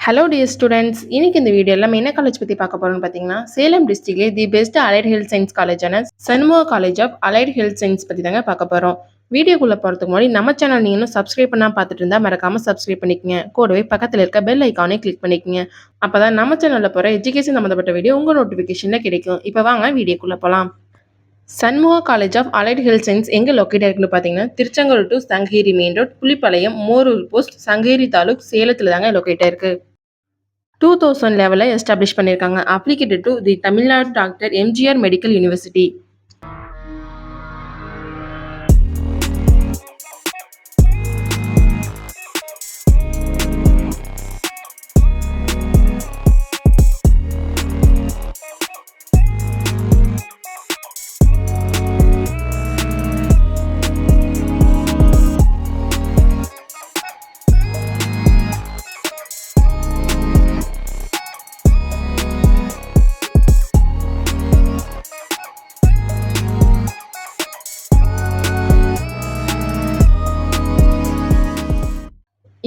Hello dear students, இன்னைக்கு இந்த வீடியோவில் நம்ம என்ன காலேஜ் பற்றி பார்க்க போகிறோம்னு பார்த்தீங்கன்னா, சேலம் டிஸ்ட்ரிக்ட்லேயே the best allied health science காலேஜான Shanmuga college of allied health science பற்றி தாங்க பார்க்க போகிறோம். வீடியோக்குள்ளே போகிறதுக்கு முன்னாடி நம்ம சேனல் நீங்கள் இன்னும் சப்ஸ்கிரைப் பண்ணால் பார்த்துட்டு இருந்தால் மறக்காமல் சப்ஸ்கிரைப் பண்ணிக்கங்க. கூடவே பக்கத்தில் இருக்க பெல் ஐக்கானே கிளிக் பண்ணிக்கங்க. அப்போ தான் நம்ம சேனலில் போகிற எஜுகேஷன் சம்மந்தப்பட்ட வீடியோ உங்கள் நோட்டிஃபிகேஷனில் கிடைக்கும். இப்போ வாங்க வீடியோக்குள்ளே போகலாம். Shanmuga college of allied health science எங்கே லொக்கேட் இருக்குன்னு பார்த்தீங்கன்னா, Tiruchengode to Sankagiri main road, Pulipalayam, Morur post, Sankagiri taluk, சேலத்தில் தாங்க லொக்கேட் இருக்குது. 2011 எஸ்டாப்ளிஷ் பண்ணியிருக்காங்க. Affiliated to the Tamil Nadu doctor MGR medical university.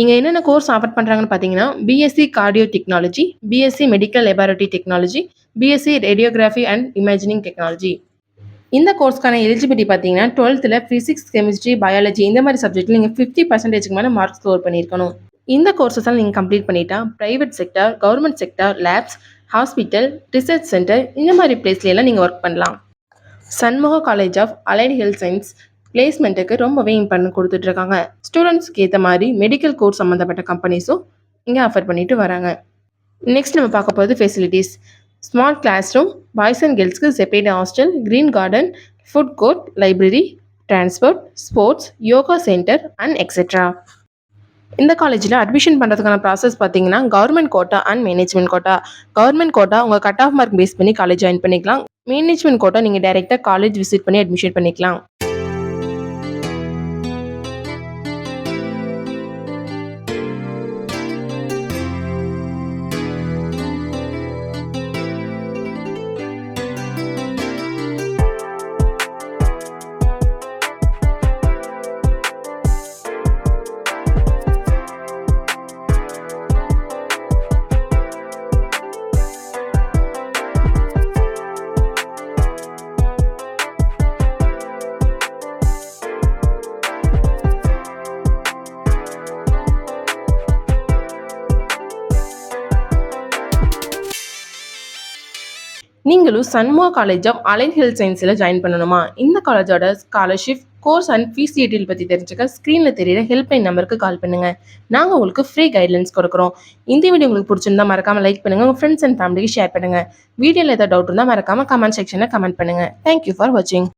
இங்கே என்னென்ன கோர்ஸ் ஆஃபர் பண்ணுறாங்கன்னு பார்த்தீங்கன்னா, BSc cardio technology, BSc medical laboratory technology, BSc radiography and imaging technology. இந்த கோர்ஸ்க்கான எலிஜிபிலிட்டி பார்த்தீங்கன்னா, 12th ஃபிசிக்ஸ், கெமிஸ்ட்ரி, பயாலஜி இந்த மாதிரி சப்ஜெக்ட்டில் நீங்கள் 50% மேலே மார்க் ஸ்கோர் பண்ணியிருக்கணும். இந்த கோர்ஸஸால் நீங்கள் கம்ப்ளீட் பண்ணிட்டா private sector, government sector, labs, hospital, research centre இந்த மாதிரி பிளேஸ்லாம் நீங்கள் ஒர்க் பண்ணலாம். Shanmuga college of allied health science பிளேஸ்மெண்ட்டுக்கு ரொம்பவே இம்பார்ட்டன்ட் கொடுத்துட்ருக்காங்க. ஸ்டூடெண்ட்ஸ்க்கு ஏற்ற மாதிரி மெடிக்கல் கோர்ஸ் சம்மந்தப்பட்ட கம்பெனிஸும் இங்கே ஆஃபர் பண்ணிட்டு வராங்க. நெக்ஸ்ட் நம்ம பார்க்க போகிறது facilities. Smart class room, boys and கேர்ள்ஸ்க்கு separate hostel, green garden, food court, library, transport, sports, yoga centre and etcetera. இந்த காலேஜில் அட்மிஷன் பண்ணுறதுக்கான ப்ராசஸ் பார்த்தீங்கன்னா, government quota and management quota. Government quota உங்கள் கட் ஆஃப் மார்க் பேஸ் பண்ணி college join பண்ணிக்கலாம். Management quota நீங்கள் டைரெக்டாக காலேஜ் விசிட் பண்ணி அட்மிஷன் பண்ணிக்கலாம். நீங்களும் Shanmuga college of allied health சயின்ஸில் ஜாயின் பண்ணணுமா? இந்த காலேஜோட scholarship, course and fees detail பற்றி தெரிஞ்சுக்க ஸ்க்ரீனில் தெரியிற ஹெல்ப்லைன் நம்பருக்கு கால் பண்ணுங்கள். நாங்கள் உங்களுக்கு ஃப்ரீ கைட்லைன்ஸ் கொடுக்குறோம். இந்த வீடியோ உங்களுக்கு பிடிச்சிருந்தா மறக்காமல் லைக் பண்ணுங்கள், உங்கள் ஃப்ரெண்ட்ஸ் அண்ட் ஃபேமிலிக்கு ஷேர் பண்ணுங்கள். வீடியோவில் ஏதாவது டவுட் இருந்தால் மறக்காமல் கமெண்ட் செக்ஷனில் கமெண்ட் பண்ணுங்கள். தேங்க்யூ ஃபார் வாட்சிங்.